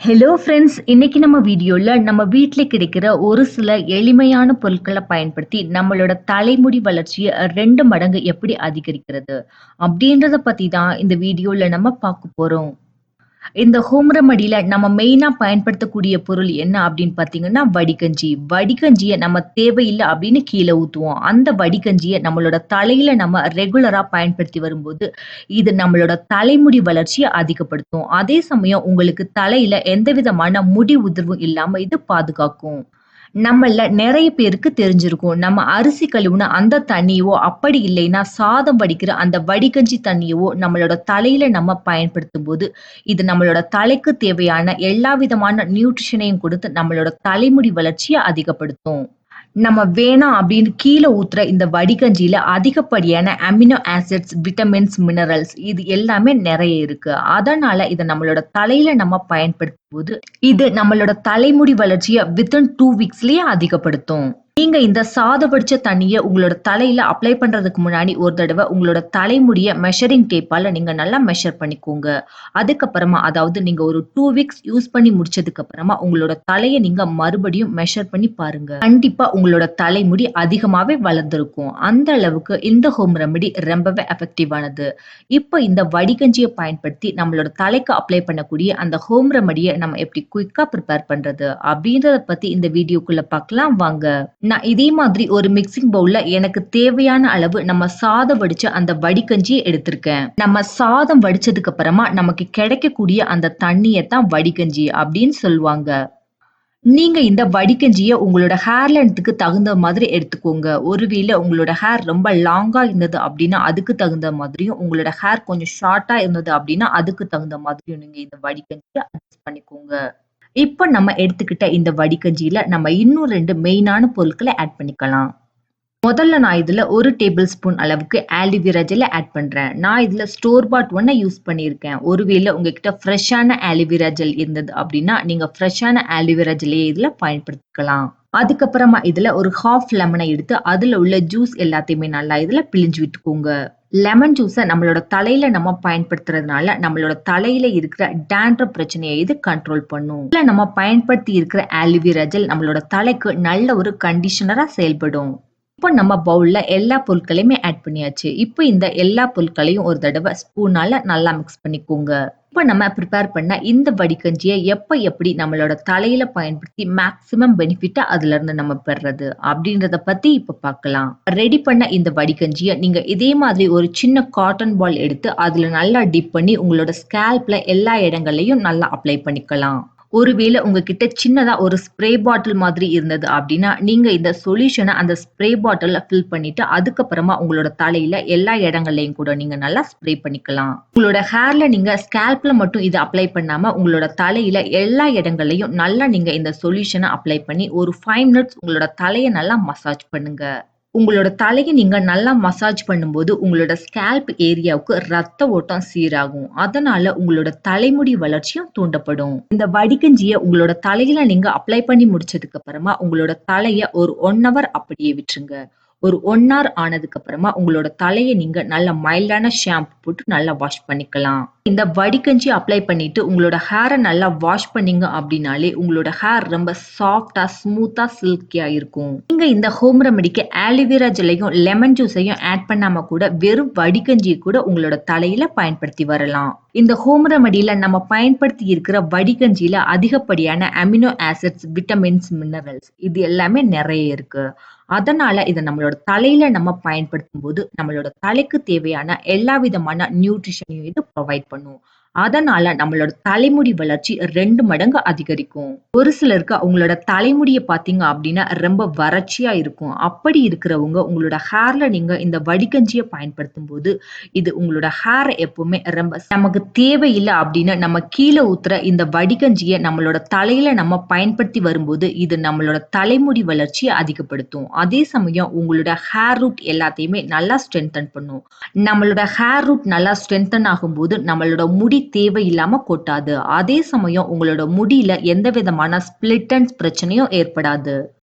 Hello friends, இன்னைக்கு நம்ம வீடியோல நம்ம வீட்ல கிடைக்கிற ஒரு சில எளிமையான பொருட்களை பயன்படுத்தி நம்மளோட தலைமுடி வளர்ச்சியை 2 மடங்கு எப்படி அதிகரிக்கிறது அப்படின்றத பத்தி தான் இந்த வீடியோல நம்ம பார்க்க போறோம். இந்த ஹோம் ரெமடில நம்ம மெயினா பயன்படுத்தக்கூடிய பொருள் என்ன அப்படின்னு பார்த்தீங்கன்னா, வடிகஞ்சி. வடிகஞ்சிய நம்ம தேவையில்ல அப்படின்னு கீழ ஊத்துவோம். அந்த வடிகஞ்சிய நம்மளோட தலையில நம்ம ரெகுலரா பயன்படுத்தி வரும்போது, இது நம்மளோட தலைமுடி வளர்ச்சிய அதிகப்படுத்தும். அதே சமயம் உங்களுக்கு தலையில எந்த விதமான முடி உதிர்வும் இல்லாம இது பாதுகாக்கும். நம்மள நெறைய பேருக்கு தெரிஞ்சிருக்கும். நம்ம அரிசி கழுவுன அந்த தண்ணியவோ, அப்படி இல்லைன்னா சாதம் வடிக்கிற அந்த வடிகஞ்சி தண்ணியவோ நம்மளோட தலையில நம்ம பயன்படுத்தும்போது, இது நம்மளோட தலைக்கு தேவையான எல்லா விதமான நியூட்ரிஷனையும் கொடுத்து நம்மளோட தலைமுடி வளர்ச்சிய அதிகப்படுத்தும். நம்ம வேணாம் அப்படின்னு கீழ ஊத்துற இந்த வடிகஞ்சியில அதிகப்படியான அமினோ ஆசிட்ஸ், விட்டமின்ஸ், மினரல்ஸ் இது எல்லாமே நெறைய இருக்கு. அதனால இத நம்மளோட தலையில நம்ம பயன்படுத்தும்போது, இது நம்மளோட தலைமுடி வளர்ச்சிய வித்தின் 2 வீக்ஸ்லயே அதிகப்படுத்தும். நீங்க இந்த சாதம் வடிச்ச தண்ணிய உங்களோட தலையில அப்ளை பண்றதுக்கு முன்னாடி ஒரு தடவ உங்களோட தலைமுடிய மெஷரிங் டேப்பால நீங்க நல்லா மெஷர் பண்ணிக்கோங்க. அதுக்கப்புறமா அதாவது நீங்க ஒரு 2 வீக்ஸ் யூஸ் பண்ணி முடிச்சதுக்கு அப்புறமா உங்களோட தலைய நீங்க மறுபடியும் மெஷர் பண்ணி பாருங்க. கண்டிப்பா உங்களோட தலைமுடி அதிகமாவே வளர்ந்திருக்கும். அந்த அளவுக்கு இந்த ஹோம் ரெமெடி ரொம்பவே எஃபெக்டிவானது. இப்ப இந்த வடிகஞ்சிய பயன்படுத்தி நம்மளோட தலைக்கு அப்ளை பண்ணக்கூடிய அந்த ஹோம் ரெமெடிய நம்ம எப்படி குயிக்கா பிரிப்பேர் பண்றது அப்படின்றத பத்தி இந்த வீடியோக்குள்ள பார்க்கலாம் வாங்க. நான் இதே மாதிரி ஒரு மிக்ஸிங் பவுல்ல எனக்கு தேவையான அளவு நம்ம சாதம் வடிச்ச அந்த வடிகஞ்சியை எடுத்திருக்கேன். நம்ம சாதம் வடிச்சதுக்கு அப்புறமா நமக்கு கிடைக்கக்கூடிய அந்த தண்ணிய தான் வடிகஞ்சி அப்படின்னு சொல்லுவாங்க. நீங்க இந்த வடிகஞ்சிய உங்களோட ஹேர் லென்த்துக்கு தகுந்த மாதிரி எடுத்துக்கோங்க. ஒருவேளை உங்களோட ஹேர் ரொம்ப லாங்கா இருந்தது அப்படின்னா, அதுக்கு தகுந்த மாதிரியும், உங்களோட ஹேர் கொஞ்சம் ஷார்ட்டா இருந்தது அப்படின்னா, அதுக்கு தகுந்த மாதிரியும் நீங்க இந்த வடிகஞ்சிய அட்ஜஸ்ட் பண்ணிக்கோங்க. இப்ப நம்ம எடுத்துக்கிட்ட இந்த வடிகஞ்சியில நம்ம இன்னும் 2 மெயினான பொருட்கள ஆட் பண்ணிக்கலாம். முதல்ல நான் இதுல 1 டேபிள் ஸ்பூன் அளவுக்கு ஆலிவேரா ஜெல்ல ஆட் பண்றேன். நான் இதுல ஸ்டோர் பாட் ஒண்ண யூஸ் பண்ணியிருக்கேன். ஒருவேளை உங்ககிட்ட ஃப்ரெஷ்ஷான ஆலிவேரா ஜெல் இருந்தது அப்படின்னா, நீங்க ஃப்ரெஷ்ஷான ஆலிவேரா ஜெல்லையே இதுல பயன்படுத்திக்கலாம். அதுக்கப்புறமா இதுல ஒரு 1/2 லெமன எடுத்து அதுல உள்ள ஜூஸ் எல்லாத்தையுமே நல்லா இதுல பிழிஞ்சு விட்டுக்கோங்க. லெமன் ஜூஸ நம்மளோட தலையில நம்ம பயன்படுத்துறதுனால, நம்மளோட தலையில இருக்கிற டாண்ட்ரஃப் பிரச்சனைய இது கண்ட்ரோல் பண்ணும். இதுல நம்ம பயன்படுத்தி இருக்கிற ஆலிவேரா ஜெல் நம்மளோட தலைக்கு நல்ல ஒரு கண்டிஷனரா செயல்படும். இப்போ நம்ம பவுல்ல எல்லா பொருட்களையுமே ஆட் பண்ணியாச்சு. இப்போ இந்த எல்லா பொருட்களையும் ஒரு தடவ ஸ்பூனால நல்லா மிக்ஸ் பண்ணிக்கோங்க. இப்போ நம்ம ப்ரிப்பேர் பண்ண இந்த வடிகஞ்சிய எப்ப எப்படி நம்மளோட தலையில பயன்படுத்தி மேக்ஸிமம் பெனிஃபிட்ட அதுல இருந்து நம்ம பெறுறது அப்படின்றத பத்தி இப்ப பார்க்கலாம். ரெடி பண்ண இந்த வடிகஞ்சிய நீங்க இதே மாதிரி ஒரு சின்ன காட்டன் பால் எடுத்து அதுல நல்லா டிப் பண்ணி உங்களோட ஸ்கேல்ப்ல எல்லா இடங்கள்லயும் நல்லா அப்ளை பண்ணிக்கலாம். ஒருவேளை உங்ககிட்ட சின்னதா ஒரு ஸ்ப்ரே பாட்டில் மாதிரி இருந்தது அப்படின்னா, நீங்க இந்த சொல்யூஷன அந்த ஸ்ப்ரே பாட்டில்ல ஃபில் பண்ணிட்டு, அதுக்கப்புறமா உங்களோட தலையில எல்லா இடங்கள்லயும் கூட நீங்க நல்லா ஸ்ப்ரே பண்ணிக்கலாம். உங்களோட ஹேர்ல நீங்க ஸ்கேல்ப்ல மட்டும் இத அப்ளை பண்ணாம, உங்களோட தலையில எல்லா இடங்கள்லயும் நல்லா நீங்க இந்த சொல்யூஷன அப்ளை பண்ணி, ஒரு 5 மினிட்ஸ் உங்களோட தலைய நல்லா மசாஜ் பண்ணுங்க. உங்களோட தலைய நீங்க நல்லா மசாஜ் பண்ணும்போது, உங்களோட ஸ்கேல்ப் ஏரியாவுக்கு ரத்த ஓட்டம் சீராகும். அதனால உங்களோட தலைமுடி வளர்ச்சியும் தூண்டப்படும். இந்த வடிகஞ்சிய உங்களோட தலையில நீங்க அப்ளை பண்ணி முடிச்சதுக்கு அப்புறமா, உங்களோட தலைய ஒரு 1 ஹவர் அப்படியே விட்டுருங்க. ஒரு 1 ஹவர் ஆனதுக்கு அப்புறமா உங்களோட தலைய நீங்க நல்ல மைல்டான ஷாம்பு போட்டு நல்லா வாஷ் பண்ணிக்கலாம். இந்த வடிகஞ்சி அப்ளை பண்ணிட்டு உங்களோட ஹேர நல்லா வாஷ் பண்ணீங்க அப்படின்னாலே, உங்களோட ஹேர் ரொம்ப சாஃப்ட்டா, ஸ்மூத்தா, சில்கியா இருக்கும். நீங்க இந்த ஹோம் ரெமெடிக்கு ஆலிவேரா ஜெல்லையும், லெமன் ஜூஸையும் ஆட் பண்ணாம கூட வெறும் வடிகஞ்சிய கூட உங்களோட தலையில பயன்படுத்தி வரலாம். இந்த ஹோம் ரெமடில நம்ம பயன்படுத்தி இருக்கிற வடிகஞ்சியில அதிகப்படியான அமினோ ஆசிட்ஸ், விட்டமின்ஸ், மினரல்ஸ் இது எல்லாமே நெறைய இருக்கு. அதனால இத நம்மளோட தலையில நம்ம பயன்படுத்தும்போது, நம்மளோட தலைக்கு தேவையான எல்லா விதமான நியூட்ரிஷனையும் இது ப்ரொவைட் பண்ணும். அதனால நம்மளோட தலைமுடி வளர்ச்சி 2 மடங்கு அதிகரிக்கும். ஒரு சிலருக்கு அவங்களோட தலைமுடிய பார்த்தீங்க அப்படின்னா, ரொம்ப வறட்சியா இருக்கும். அப்படி இருக்கிறவங்க உங்களோட ஹேர்ல நீங்க இந்த வடிகஞ்சிய பயன்படுத்தும்போது, இது உங்களோட ஹேர எப்பவுமே ரொம்ப நமக்கு தேவையில்ல அப்படின்னு நம்ம கீழ ஊத்துற இந்த வடிகஞ்சிய நம்மளோட தலையில நம்ம பயன்படுத்தி வரும்போது, இது நம்மளோட தலைமுடி வளர்ச்சிய அதிகப்படுத்தும். அதே சமயம் உங்களோட ஹேர் ரூட் எல்லாத்தையுமே நல்லா ஸ்ட்ரென்தன் பண்ணும். நம்மளோட ஹேர் ரூட் நல்லா ஸ்ட்ரென்தன் ஆகும்போது, நம்மளோட முடி தேவையில்லாம கொட்டாது. அதே சமயம் உங்களோட முடியில எந்த விதமான ஸ்பிளிட் எண்ட்ஸ் பிரச்சனையும் ஏற்படாது.